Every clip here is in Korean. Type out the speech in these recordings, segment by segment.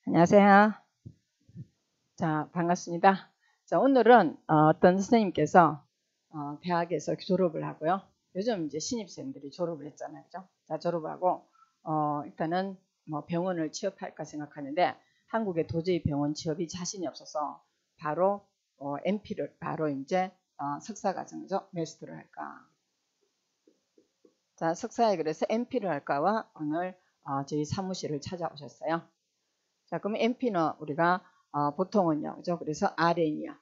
안녕하세요. 자, 반갑습니다. 자, 오늘은 어떤 선생님께서 대학에서 졸업을 하고요. 요즘 이제 신입생들이 졸업을 했잖아요. 그죠? 자, 졸업하고 일단은 뭐 병원을 취업할까 생각하는데 한국에 도저히 병원 취업이 자신이 없어서 바로 MP를 바로 이제 석사 과정이죠. 마스터를 할까. 자, 석사에 그래서 MP를 할까와 오늘 저희 사무실을 찾아오셨어요. 자, 그럼 MP는 우리가 보통은요, 그죠? 그래서 RN이요.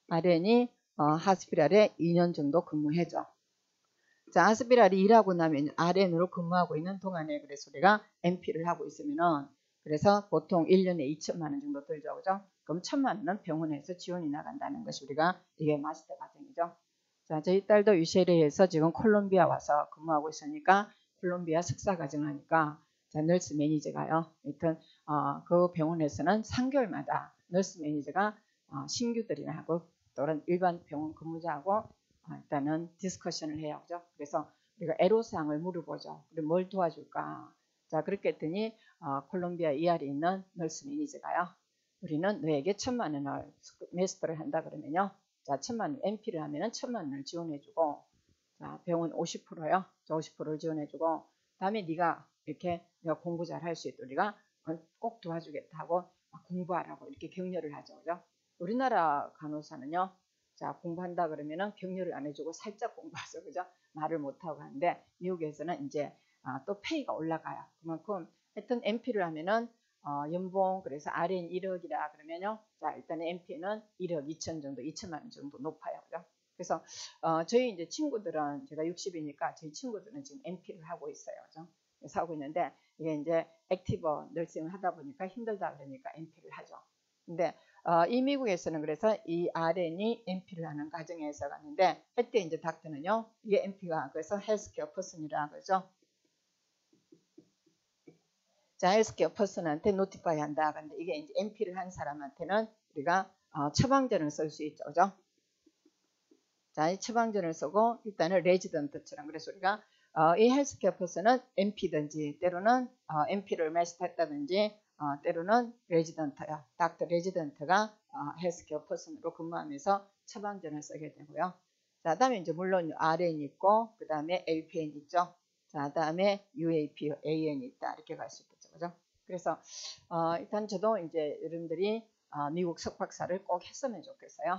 RN이 하스피랄에 2년 정도 근무해줘. 자, 하스피랄이 일하고 나면 RN으로 근무하고 있는 동안에 그래서 우리가 MP를 하고 있으면은 그래서 보통 1년에 2천만 원 정도 들죠, 그죠? 그럼 1천만 원은 병원에서 지원이 나간다는 것이 우리가 이게 마스터 과정이죠. 자, 저희 딸도 UCLA에서 지금 콜롬비아 와서 근무하고 있으니까 콜롬비아 석사 과정 하니까 자, 널스 매니저가요. 하여튼 그 병원에서는 3개월마다 널스 매니저가 신규들이나 하고 또는 일반 병원 근무자하고 일단은 디스커션을 해요. 그죠? 그래서 우리가 애로사항을 물어보죠. 우리 뭘 도와줄까? 자, 그렇게 했더니 콜롬비아 ER에 있는 널스 매니저가요. 우리는 너에게 1천만 원을 마스터를 한다 그러면요. 자, 1천만 원 MP를 하면은 1천만 원을 지원해주고, 자, 병원 50%요. 50%를 지원해주고, 다음에 네가 이렇게 내가 공부 잘 할 수 있도록 우리가 꼭 도와주겠다 하고 공부하라고 이렇게 격려를 하죠. 그죠? 우리나라 간호사는요. 자, 공부한다 그러면은 격려를 안 해주고 살짝 공부하죠. 그죠? 말을 못하고 하는데 미국에서는 이제 또 페이가 올라가요. 그만큼 하여튼 MP를 하면은 연봉 그래서 RN 1억이라 그러면요. 자, 일단 MP는 1억 2천 정도, 2천만 원 정도 높아요. 그죠? 그래서 저희 이제 친구들은 제가 60이니까 저희 친구들은 지금 MP를 하고 있어요. 그죠? 그래서 하고 있는데 이게 이제 액티버 널싱을 하다 보니까 힘들다 그러니까 MP를 하죠. 근데 이 미국에서는 그래서 이 RN이 MP를 하는 과정에서 갔는데 할 때 이제 닥터는요. 이게 MP가 그래서 헬스케어 퍼슨이라 그러죠. 자, 헬스케어 퍼슨한테 노티파이 한다. 근데 이게 이제 MP를 한 사람한테는 우리가 처방전을 쓸 수 있죠. 그죠? 자, 이 처방전을 쓰고 일단은 레지던트처럼 그래서 우리가 이 헬스케어 퍼슨은 MP든지 때로는 MP를 마스터했다든지 때로는 레지던트야. 닥터 레지던트가 헬스케어 퍼슨으로 근무하면서 처방전을 쓰게 되고요. 자, 다음에 이제 물론 RN 있고 그 다음에 LPN 있죠. 자, 다음에 UAP, AN 있다 이렇게 갈 수 있겠죠, 그죠? 그래서 일단 저도 이제 여러분들이 미국 석박사를 꼭 했으면 좋겠어요.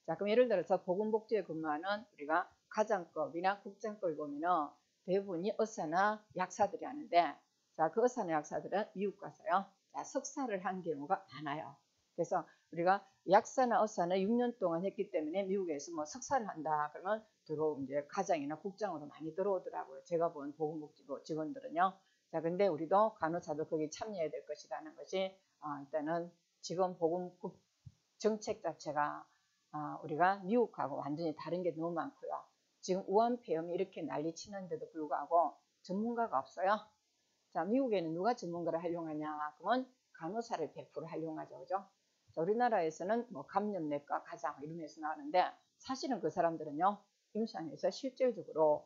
자, 그럼 예를 들어서 보건복지에 근무하는 우리가 가장급이나 국장급을 보면은 대부분이 의사나 약사들이 하는데, 자, 그 의사나 약사들은 미국 가서요, 자, 석사를 한 경우가 많아요. 그래서 우리가 약사나 의사는 6년 동안 했기 때문에 미국에서 뭐 석사를 한다 그러면 이제 가장이나 국장으로 많이 들어오더라고요. 제가 본 보건복지부 직원들은요. 자, 근데 우리도 간호사도 거기 참여해야 될 것이라는 것이 일단은 지금 보건국 정책 자체가 우리가 미국하고 완전히 다른 게 너무 많고요. 지금 우한폐렴이 이렇게 난리치는데도 불구하고 전문가가 없어요. 자, 미국에는 누가 전문가를 활용하냐? 그러면 간호사를 100% 활용하죠. 그죠? 자, 우리나라에서는 뭐 감염내과 가장 이러면서 나오는데 사실은 그 사람들은요. 임상에서 실질적으로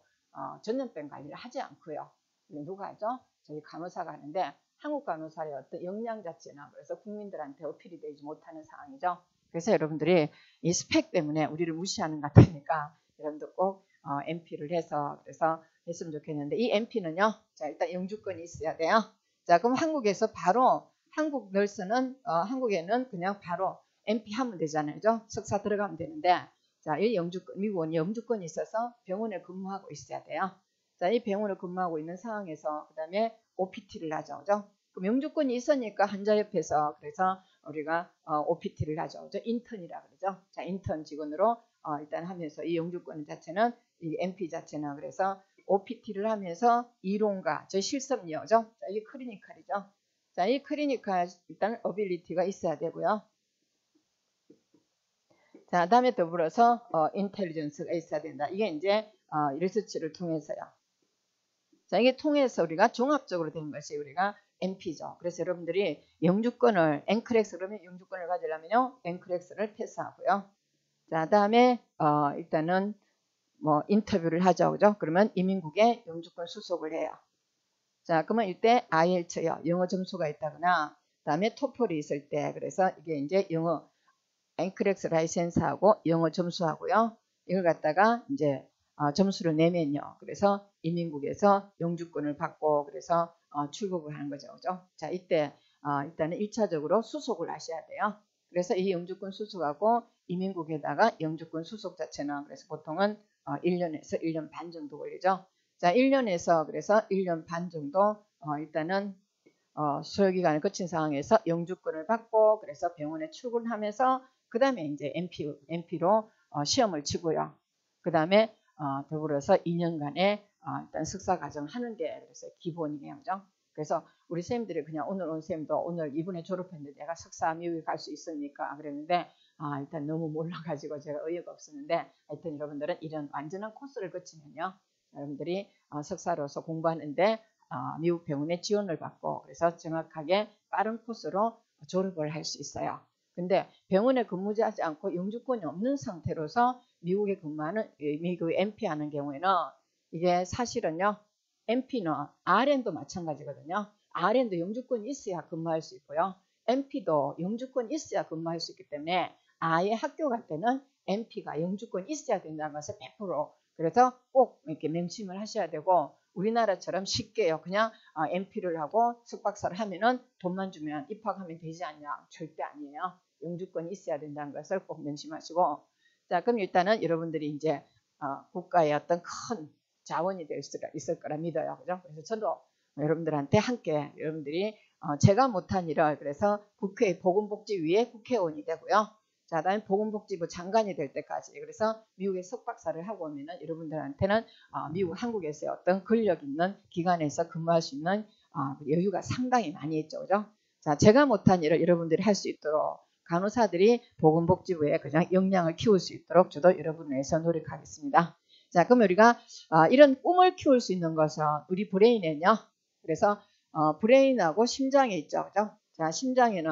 전염병 관리를 하지 않고요. 누가 하죠? 저희 간호사가 하는데 한국 간호사의 어떤 역량 자체나 그래서 국민들한테 어필이 되지 못하는 상황이죠. 그래서 여러분들이 이 스펙 때문에 우리를 무시하는 것 같으니까 여러분들 꼭 MP를 해서 그래서 했으면 좋겠는데 이 MP는요. 자, 일단 영주권이 있어야 돼요. 자, 그럼 한국에서 바로 한국 널스는 한국에는 그냥 바로 MP 하면 되잖아요. 그죠? 석사 들어가면 되는데 자, 이 영주권 미국은 영주권이 있어서 병원에 근무하고 있어야 돼요. 자, 이 병원을 근무하고 있는 상황에서 그다음에 OPT를 하죠. 그죠? 그럼 영주권이 있으니까 환자 옆에서 그래서 우리가 OPT를 하죠. 그죠? 인턴이라 그러죠. 자, 인턴 직원으로 일단 하면서 이 영주권 자체는 이 MP 자체는 그래서 OPT를 하면서 이론과 저 실습료죠. 자, 이게 클리니컬이죠. 자, 이 클리니컬 일단 어빌리티가 있어야 되고요. 자, 다음에 더불어서 인텔리전스가 있어야 된다. 이게 이제 리서치를 통해서요. 자, 이게 통해서 우리가 종합적으로 된 것이 우리가 MP죠. 그래서 여러분들이 영주권을 앵크렉스 그러면 영주권을 가지려면요. 앵크렉스를 패스하고요. 자, 다음에 일단은 뭐 인터뷰를 하죠. 그죠? 그러면 이민국에 영주권 수속을 해요. 자, 그러면 이때 IELTS요. 영어 점수가 있다거나 그다음에 토플이 있을 때, 그래서 이게 이제 영어 NCLEX 라이센스하고 영어 점수하고요. 이걸 갖다가 이제 점수를 내면요. 그래서 이민국에서 영주권을 받고 그래서 출국을 하는 거죠. 그죠? 자, 이때 일단은 1차적으로 수속을 하셔야 돼요. 그래서 이 영주권 수속하고 이민국에다가 영주권 수속 자체는 그래서 보통은 1년에서 1년 반 정도 걸리죠. 자, 1년에서 그래서 1년 반 정도 일단은 수혈기간을 거친 상황에서 영주권을 받고 그래서 병원에 출근하면서 그 다음에 이제 MP로 시험을 치고요. 그 다음에 더불어서 2년간의 일단 석사 과정 하는 게 그래서 기본이에요. 그죠? 그래서 우리 선생님들이 그냥 오늘 온 선생님도 오늘 이번에 졸업했는데 내가 석사 미국에 갈 수 있습니까? 그랬는데 일단 너무 몰라가지고 제가 의욕가 없었는데 하여튼 여러분들은 이런 완전한 코스를 거치면요. 여러분들이 석사로서 공부하는데 미국 병원에 지원을 받고 그래서 정확하게 빠른 코스로 졸업을 할 수 있어요. 근데 병원에 근무하지 않고 영주권이 없는 상태로서 미국에 근무하는 미국에 MP하는 경우에는 이게 사실은요. MP는 RN도 마찬가지거든요. RN도 영주권이 있어야 근무할 수 있고요. MP도 영주권이 있어야 근무할 수 있기 때문에 아예 학교 갈 때는 MP가 영주권이 있어야 된다는 것을 100% 그래서 꼭 이렇게 명심을 하셔야 되고 우리나라처럼 쉽게요. 그냥 MP를 하고 석박사를 하면은 돈만 주면 입학하면 되지 않냐. 절대 아니에요. 영주권이 있어야 된다는 것을 꼭 명심하시고 자 그럼 일단은 여러분들이 이제 국가의 어떤 큰 자원이 될 수가 있을 거라 믿어요. 그죠? 그래서 저도 여러분들한테 함께 여러분들이 제가 못한 일을 그래서 국회 보건복지위의 국회의원이 되고요. 자, 다음에 보건복지부 장관이 될 때까지 그래서 미국에 석박사를 하고 오면은 여러분들한테는 미국 한국에서의 어떤 권력 있는 기관에서 근무할 수 있는 여유가 상당히 많이 있죠. 그죠? 자, 제가 못한 일을 여러분들이 할 수 있도록 간호사들이 보건복지부에 그냥 역량을 키울 수 있도록 저도 여러분을 위해서 노력하겠습니다. 자, 그럼 우리가 이런 꿈을 키울 수 있는 것은 우리 브레인에는요. 그래서 브레인하고 심장에 있죠. 그죠? 자, 심장에는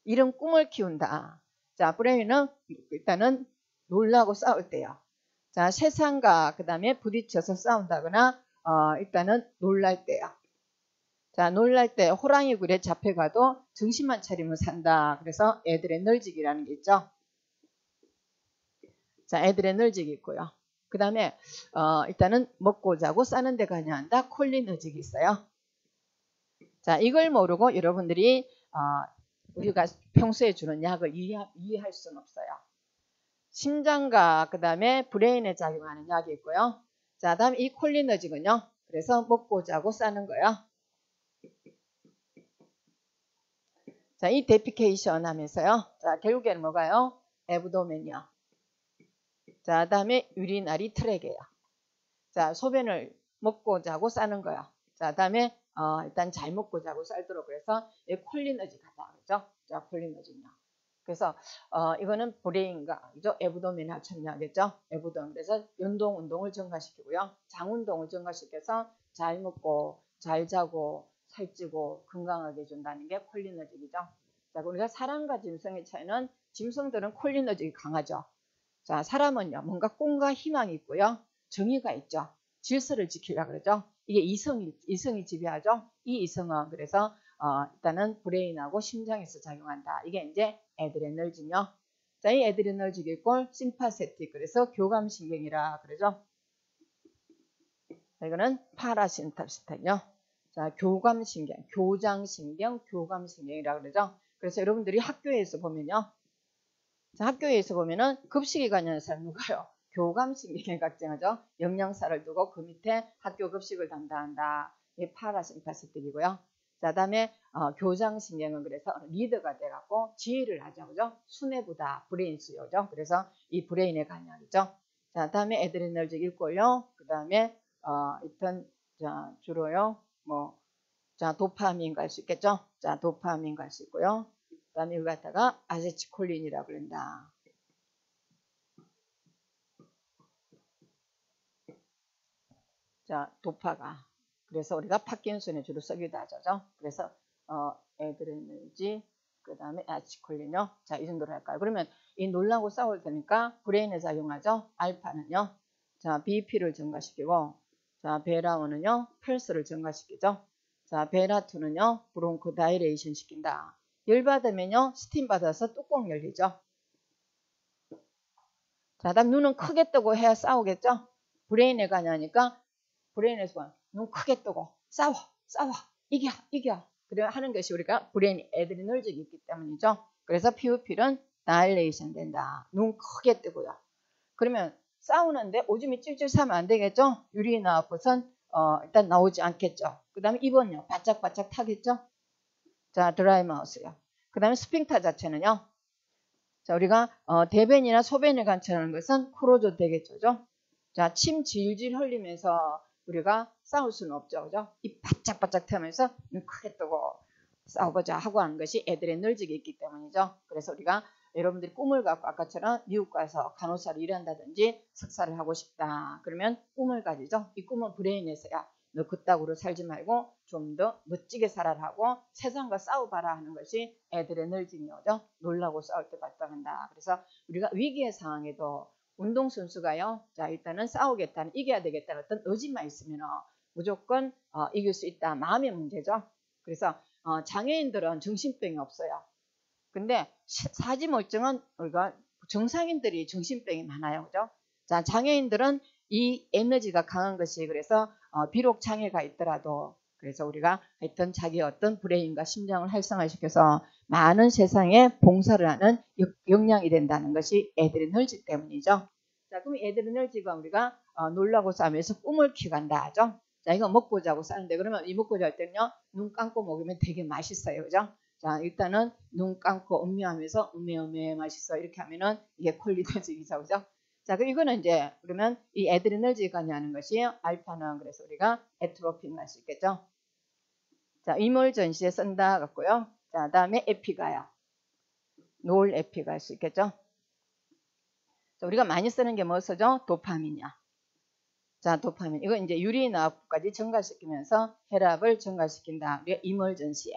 이런 꿈을 키운다. 자, 브레인은 일단은 놀라고 싸울 때요. 자, 세상과 그 다음에 부딪혀서 싸운다거나 일단은 놀랄 때요. 자, 놀랄 때 호랑이 굴에 잡혀가도 정신만 차리면 산다. 그래서 애들의 널찍이라는 게 있죠. 자, 애들의 널찍이 있고요. 그 다음에 일단은 먹고 자고 싸는 데가 아니한다. 콜리너직이 있어요. 자, 이걸 모르고 여러분들이 우리가 평소에 주는 약을 이해할 수는 없어요. 심장과 그 다음에 브레인에 작용하는 약이 있고요. 자, 다음 이 콜리너직은요. 그래서 먹고 자고 싸는 거예요. 자, 이 데피케이션 하면서요. 자, 결국에는 뭐가요? 에브도멘이요. 자, 다음에 유리나리 트랙이에요. 자, 소변을 먹고 자고 싸는 거야. 자, 다음에 일단 잘 먹고 자고 살도록 그래서 콜리너지 가자. 그죠? 자, 콜리너지요. 그래서 이거는 브레인과 그죠? 에브도멘 합쳤냐겠죠? 에브도멘. 그래서 연동 운동을 증가시키고요. 장 운동을 증가시켜서 잘 먹고 잘 자고 살찌고 건강하게 해준다는 게 콜리너직이죠. 자, 우리가 사람과 짐승의 차이는 짐승들은 콜리너직이 강하죠. 자, 사람은요, 뭔가 꿈과 희망이 있고요. 정의가 있죠. 질서를 지키려고 그러죠. 이게 이성이 지배하죠. 이 이성은 그래서 일단은 브레인하고 심장에서 작용한다. 이게 이제 에드레널진요. 자, 이 에드레널진 이꼴 심파세틱 그래서 교감신경이라 그러죠. 자, 이거는 파라심탑시탄요. 자, 교감신경, 교장신경, 교감신경이라 그러죠. 그래서 여러분들이 학교에서 보면요. 자, 학교에서 보면은 급식에 관련한 사람 누가요? 교감신경에 각정하죠. 영양사를 두고 그 밑에 학교 급식을 담당한다. 이 파라심파세틱이고요. 자, 다음에 교장신경은 그래서 리더가 돼갖고 지휘를 하죠. 그죠? 수뇌부다. 브레인 수요죠. 그래서 이 브레인에 관련이죠. 자, 다음에 에드레널직 있고요. 그 다음에 일단 자, 주로요. 자, 도파민 갈 수 있겠죠? 자, 도파민 갈 수 있고요. 그 다음에 이걸 갖다가 아세치콜린이라고 그런다. 자, 도파가. 그래서 우리가 파킨슨에 주로 쓰기도 하죠. 그래서 에드레널지, 그 다음에 아세치콜린요. 자, 이 정도로 할까요? 그러면 이 놀라고 싸울 테니까 브레인에 작용하죠. 알파는요. 자, BP를 증가시키고, 자, 베라운은요. 펄스를 증가시키죠. 자, 베라2는요, 브론코 다이레이션 시킨다. 열 받으면요, 스팀 받아서 뚜껑 열리죠. 자, 다음 눈은 크게 뜨고 해야 싸우겠죠? 브레인에 가냐니까, 브레인에서 눈 크게 뜨고, 싸워, 이겨. 그래 하는 것이 우리가 브레인 애드리널직이 있기 때문이죠. 그래서 피우필은 다일레이션 된다. 눈 크게 뜨고요. 그러면 싸우는데 오줌이 찔찔 싸면 안 되겠죠? 유리나 아웃풋은 일단 나오지 않겠죠. 그 다음에 입은요, 바짝바짝 타겠죠? 자, 드라이 마우스요. 그 다음에 스핑터 자체는요. 자, 우리가 대변이나 소변을 관찰하는 것은 크로즈 되겠죠. 자, 침 질질 흘리면서 우리가 싸울 수는 없죠. 그죠? 입 바짝바짝 타면서 눈 크게 뜨고 싸워보자 하고 하는 것이 애들의 널찍이 있기 때문이죠. 그래서 우리가 여러분들이 꿈을 갖고 아까처럼 미국 가서 간호사로 일한다든지 석사를 하고 싶다. 그러면 꿈을 가지죠. 이 꿈은 브레인에서야 너 그따구로 살지 말고 좀 더 멋지게 살아라고 세상과 싸워봐라 하는 것이 애들의 널찍이죠. 놀라고 싸울 때 발동한다. 그래서 우리가 위기의 상황에도 운동선수가요. 자, 일단은 싸우겠다는, 이겨야 되겠다는 어떤 의지만 있으면 무조건 이길 수 있다. 마음의 문제죠. 그래서 장애인들은 정신병이 없어요. 근데 사지멀쩡한 우리가 정상인들이 정신병이 많아요. 그죠? 자, 장애인들은 이 에너지가 강한 것이 그래서 비록 장애가 있더라도 그래서 우리가 하여튼 자기 어떤 브레인과 심장을 활성화시켜서 많은 세상에 봉사를 하는 역량이 된다는 것이 애들의 널찍 때문이죠. 자, 그럼 애들의 널찍은 우리가 놀라고 싸면서 꿈을 키간다 하죠. 자, 이거 먹고 자고 싸는데 그러면 이 먹고 잘 때는요, 눈 감고 먹으면 되게 맛있어요. 그죠? 자, 일단은 눈 감고 음미하면서 음메 맛있어 이렇게 하면은 이게 콜리너지기죠. 그죠? 자, 그럼 이거는 이제 그러면 이 애드리널지가 하는 것이 알파는 그래서 우리가 에트로핀 할 수 있겠죠. 자, 이멀전시에 쓴다 같고요. 자, 다음에 에피가요. 노을 에피가 할 수 있겠죠. 자, 우리가 많이 쓰는 게 뭐 쓰죠? 도파민이야. 자, 도파민. 이거 이제 유리나까지 증가시키면서 혈압을 증가시킨다. 우리가 이멀전시에.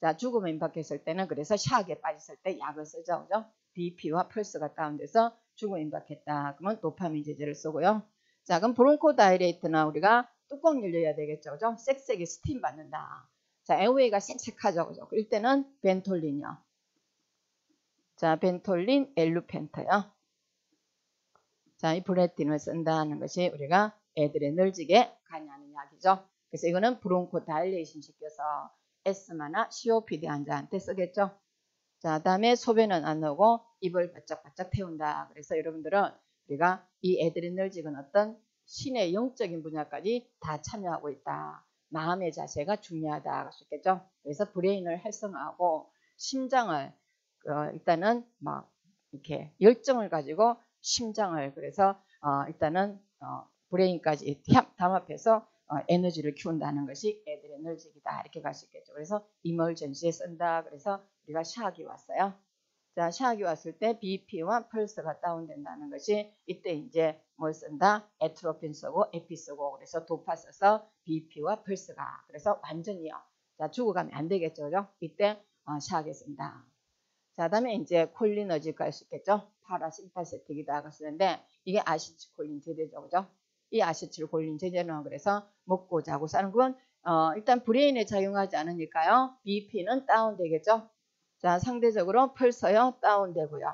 자, 죽음에 임박했을 때는 그래서 샥에 빠졌을 때 약을 쓰죠. 그죠? BP와 펄스가 다운돼서 죽음에 임박했다. 그러면 도파민 제제를 쓰고요. 자, 그럼 브론코 다이레이트나 우리가 뚜껑 열려야 되겠죠. 그죠? 쌕쌕이 스팀 받는다. 자, 에어웨이가 쌕쌕하죠. 그죠? 그럴 때는 벤톨린이요. 자, 벤톨린, 엘루펜터요. 자, 이 브레틴을 쓴다는 것이 우리가 애들의 널찍에 관여하는 약이죠. 그래서 이거는 브론코 다일레이션 시켜서 에스마나 COPD 환자한테 쓰겠죠. 자, 다음에 소변은 안 나오고 입을 바짝바짝 태운다. 그래서 여러분들은 우리가 이 애들의 널찍은 어떤 신의 영적인 분야까지 다 참여하고 있다. 마음의 자세가 중요하다. 할 수 있겠죠. 그래서 브레인을 활성화하고 심장을 일단은 막 이렇게 열정을 가지고 심장을 그래서 일단은 브레인까지 담합해서 에너지를 키운다는 것이 애들의 에너지이다 이렇게 갈 수 있겠죠. 그래서 이멀전시에 쓴다. 그래서 우리가 샥이 왔어요. 자, 샥이 왔을 때 BP와 펄스가 다운된다는 것이 이때 이제 뭘 쓴다? 에트로핀 쓰고 에피 쓰고 그래서 도파 써서 BP와 펄스가 그래서 완전히요. 자, 죽어가면 안 되겠죠. 그죠? 이때 샥에 쓴다. 자, 다음에 이제 콜리너지가 할 수 있겠죠. 파라심파세틱이다 쓰는데 이게 아시틸콜린 제제죠. 그죠? 이 아시틸콜린 제제는 그래서 먹고 자고 사는 건 일단 브레인에 작용하지 않으니까요. BP는 다운되겠죠. 자, 상대적으로 펄서요 다운되고요.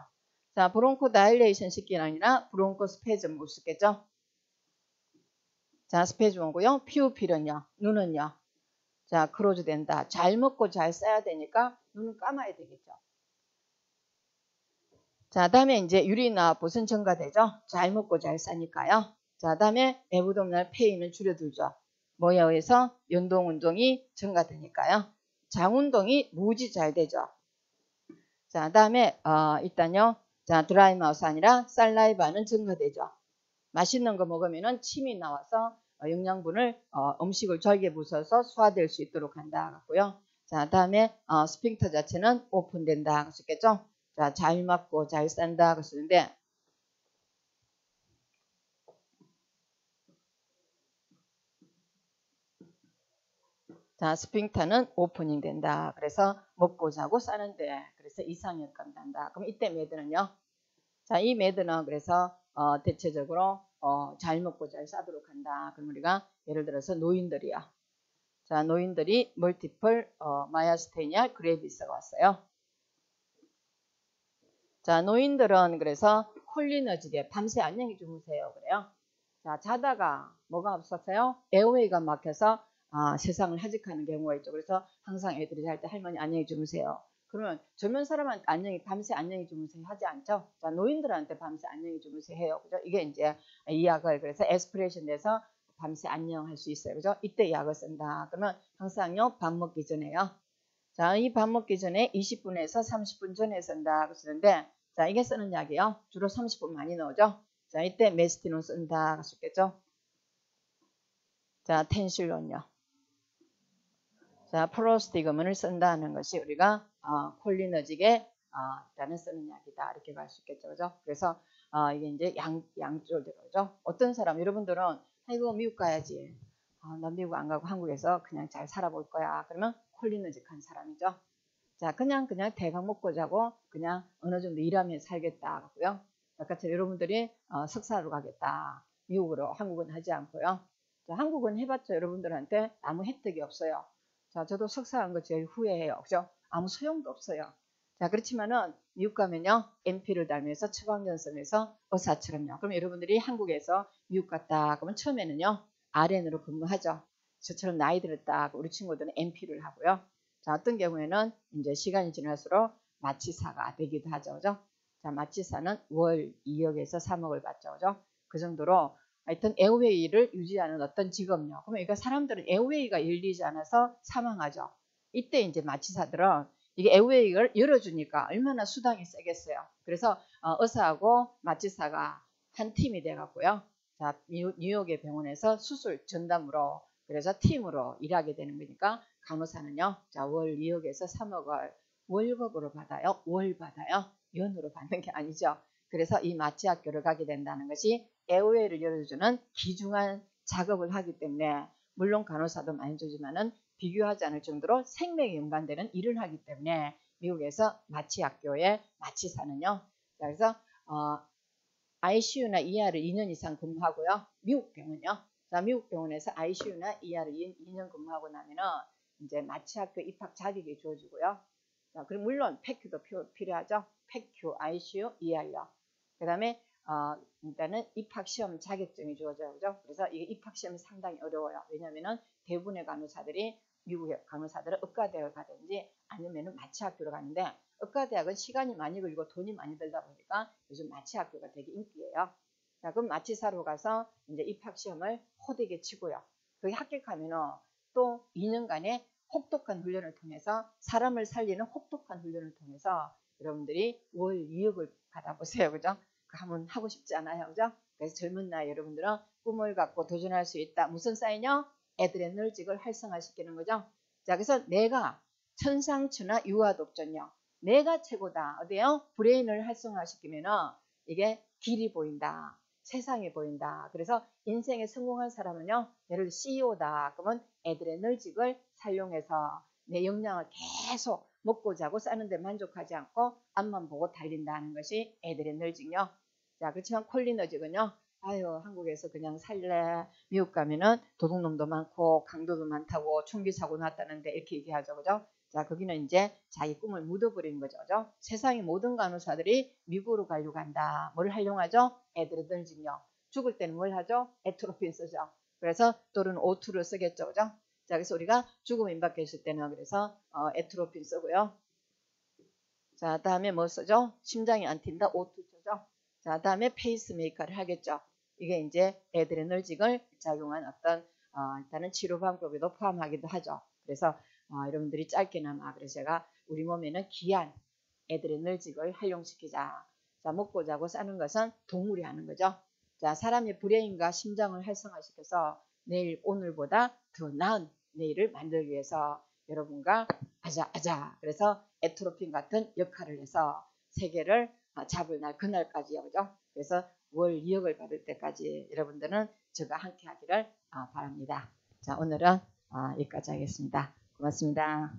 자, 브론코 다일레이션 시키는 아니라 브론코 스페즘 못 쓰겠죠. 자, 스페즘 오고요. 피우필은요. 눈은요. 자, 크로즈 된다. 잘 먹고 잘 싸야 되니까 눈은 감아야 되겠죠. 자, 다음에 이제 유리나 보선 증가되죠. 잘 먹고 잘 싸니까요. 자, 다음에 에브도미널 페인을 줄여들죠. 뭐에 의해서 연동 운동이 증가되니까요. 장 운동이 무지 잘 되죠. 자, 다음에 일단요. 자, 드라이 마우스 아니라 살라이바는 증가되죠. 맛있는 거 먹으면은 침이 나와서 영양분을 음식을 절개 부숴서 소화될 수 있도록 한다 같고요. 자, 다음에 스핑터 자체는 오픈된다 할 수 있겠죠. 자, 잘 맞고 잘 싼다 그러는데 자, 스핑터는 오프닝 된다. 그래서 먹고 자고 싸는데 그래서 이상역감 난다. 그럼 이때 매드는요. 자, 이 매드는 그래서 대체적으로 잘 먹고 잘 싸도록 한다. 그럼 우리가 예를 들어서 노인들이요. 자, 노인들이 멀티플 마이아스테니아 그레비스가 왔어요. 자, 노인들은 그래서 콜리너지게 밤새 안녕히 주무세요. 그래요. 자, 자다가 뭐가 없었어요? 에어웨이가 막혀서 세상을 하직하는 경우가 있죠. 그래서 항상 애들이 잘 때 할머니 안녕히 주무세요. 그러면 젊은 사람한테 밤새 안녕히 주무세요 하지 않죠? 자, 노인들한테 밤새 안녕히 주무세요 해요. 그죠? 이게 이제 이 약을 그래서 에스피레이션 돼서 밤새 안녕할 수 있어요. 그죠? 이때 이 약을 쓴다. 그러면 항상요, 밥 먹기 전에요. 자, 이 밥 먹기 전에 20분에서 30분 전에 쓴다. 쓰는데, 자, 이게 쓰는 약이요. 주로 30분 많이 넣죠. 자, 이때 메스티논 쓴다. 쓰겠죠. 자, 텐실론요. 자, 프로스티그먼을 쓴다는 것이 우리가 콜리너직에 라는 쓰는 약이다. 이렇게 갈 수 있겠죠. 그죠? 그래서 이게 이제 양쪽으로죠. 어떤 사람, 여러분들은 아이고 미국 가야지. 나 미국 안 가고 한국에서 그냥 잘 살아볼 거야. 그러면 콜리너직한 사람이죠. 자, 그냥 대강 먹고 자고 그냥 어느 정도 일하면서 살겠다 하고요. 아까처럼 여러분들이 석사로 가겠다. 미국으로, 한국은 하지 않고요. 자, 한국은 해봤자 여러분들한테 아무 혜택이 없어요. 자, 저도 석사한 거 제일 후회해요. 그죠? 아무 소용도 없어요. 자, 그렇지만은 미국 가면요, MP를 달면서 처방전선에서 의사처럼요. 그럼 여러분들이 한국에서 미국 갔다 그러면 처음에는요, RN으로 근무하죠. 저처럼 나이 들었다 우리 친구들은 MP를 하고요. 자, 어떤 경우에는 이제 시간이 지날수록 마취사가 되기도 하죠. 그죠? 자, 마취사는 월 2억에서 3억을 받죠. 그죠? 그 정도로 하여튼 에어웨이를 유지하는 어떤 직업요. 그러면 사람들은 에어웨이가 열리지 않아서 사망하죠. 이때 이제 마취사들은 이게 에어웨이를 열어주니까 얼마나 수당이 세겠어요. 그래서 의사하고 마취사가 한 팀이 돼갖고요. 자, 뉴욕의 병원에서 수술 전담으로 그래서 팀으로 일하게 되는 거니까 간호사는요. 자, 월 2억에서 3억을 월급으로 받아요. 월 받아요. 연으로 받는 게 아니죠. 그래서 이 마취학교를 가게 된다는 것이 에어웨이를 열어주는 귀중한 작업을 하기 때문에 물론 간호사도 많이 주지만은 비교하지 않을 정도로 생명에 연관되는 일을 하기 때문에 미국에서 마취학교의 마취사는요. 그래서 ICU나 ER을 2년 이상 근무하고요. 미국 병원요. 자, 미국 병원에서 ICU나 ER을 2년 근무하고 나면은 이제 마취학교 입학 자격이 주어지고요. 자, 그럼 물론 PECU도 필요하죠. PECU, ICU, ER요. 그 다음에 일단은 입학시험 자격증이 주어져요. 그죠? 그래서 이게 입학시험이 상당히 어려워요. 왜냐면은 대부분의 간호사들이 미국의 간호사들은 의과대학을 가든지 아니면은 마취학교로 가는데 의과대학은 시간이 많이 걸리고 돈이 많이 들다 보니까 요즘 마취학교가 되게 인기예요. 자, 그럼 마취사로 가서 이제 입학시험을 호되게 치고요. 거기 합격하면은 또 2년간의 혹독한 훈련을 통해서 사람을 살리는 혹독한 훈련을 통해서 여러분들이 월 2억을 받아보세요. 그죠? 한번 하고 싶지 않아요. 그죠? 그래서 젊은 나이 여러분들은 꿈을 갖고 도전할 수 있다. 무슨 사인이요? 애드레널직을 활성화시키는 거죠. 자, 그래서 내가 천상추나 유아독전요. 내가 최고다. 어디요? 브레인을 활성화시키면은 이게 길이 보인다. 세상이 보인다. 그래서 인생에 성공한 사람은요. 예를 들어 CEO다. 그러면 애드레널직을 사용해서 내 역량을 계속 먹고 자고 싸는데 만족하지 않고 앞만 보고 달린다는 것이 애드레널직요. 자, 그렇지만 콜리너직은요. 아유, 한국에서 그냥 살래. 미국 가면은 도둑놈도 많고 강도도 많다고 총기 사고 났다는데 이렇게 얘기하죠. 그죠? 자, 거기는 이제 자기 꿈을 묻어버리는 거죠. 그죠? 세상의 모든 간호사들이 미국으로 가려고 한다. 뭘 활용하죠? 애드레널직요. 죽을 때는 뭘 하죠? 에트로핀 쓰죠. 그래서 또는 O2를 쓰겠죠. 그죠? 자, 그래서 우리가 죽음 임박해 있을 때는 그래서 에트로핀 쓰고요. 자, 다음에 뭐 쓰죠? 심장이 안 튄다. O2 쓰죠. 자, 다음에 페이스메이커를 하겠죠. 이게 이제 애드레널직을 작용한 어떤 일단은 치료 방법에도 포함하기도 하죠. 그래서 여러분들이 짧게나마 그래서 제가 우리 몸에는 귀한 애드레널직을 활용시키자. 자, 먹고 자고 싸는 것은 동물이 하는 거죠. 자, 사람의 브레인과 심장을 활성화시켜서 내일 오늘보다 더 나은 내일을 만들기 위해서 여러분과 아자 그래서 에트로핀 같은 역할을 해서 세계를 잡을 날 그날까지요. 그죠? 그래서 월 2억을 받을 때까지 여러분들은 저가 함께 하기를 바랍니다. 자, 오늘은 여기까지 하겠습니다. 고맙습니다.